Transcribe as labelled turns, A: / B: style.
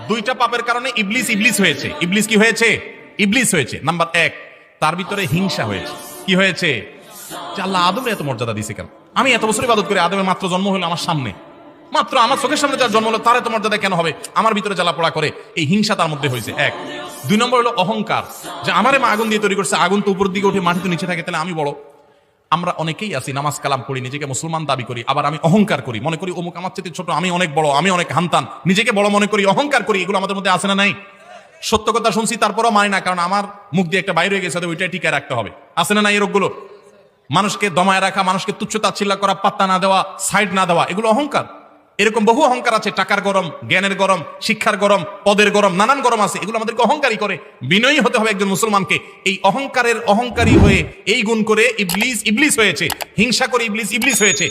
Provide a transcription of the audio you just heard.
A: দুইটা পাপের কারণে ইবলিস হয়েছে। ইবলিস কি হয়েছে? ইবলিস হয়েছে। নাম্বার 1, তার ভিতরে হিংসা হয়েছে। কি হয়েছে? যে আল্লাহ আদমের এত মর্যাদা দিয়েছে কেন? আমি এত বছর ইবাদত করি, আদমের মাত্র জন্ম হলো আমার সামনে, মাত্র আমার চোখের সামনে যার জন্ম হলো তার এত মর্যাদা কেন হবে? আমার ভিতরে জ্বালাপোড়া করে এই হিংসা তার মধ্যে হয়েছে। 1। 2 নম্বর হলো অহংকার, যে আমারে মা আগুন দিয়ে তৈরি করছে, আগুন তো উপর দিকে উঠে মাটি তো নিচে থাকে, তাহলে আমি বড়। আমরা অনেকেই আছি নামাজ কালাম পড়ি, নিজেকে মুসলমান দাবি করি, আবার আমি অহংকার করি, মনে করি অমুক আমার চেয়ে ছোট, আমি অনেক বড়, আমি অনেক হান্তান, নিজেকে বড় মনে করি, অহংকার করি। এগুলো আমাদের মধ্যে আছে না নাই? সত্য কথা শুনছি তারপরও মানি না, কারণ আমার মুখ দিয়ে একটা বাইরে হয়ে গেছে, ওইটাই টিকায় রাখতে হবে। আছে না নাই এই রোগগুলো? মানুষকে দমায় রাখা, মানুষকে তুচ্ছ তাচ্ছিল্য করা, পাত্তা না দেওয়া, সাইড না দেওয়া, এগুলো অহংকার। এরকম বহু অহংকার আছে, টাকার গরম, জ্ঞানের গরম, শিক্ষার গরম, পদের গরম, নানান গরম আছে। এগুলো আমাদেরকে অহংকারী করে। বিনয়ী হতে হবে একজন মুসলমানকে। এই অহংকারের অহংকারী হয়ে এই গুণ করে ইবলিস হয়েছে, হিংসা করে ইবলিস হয়েছে।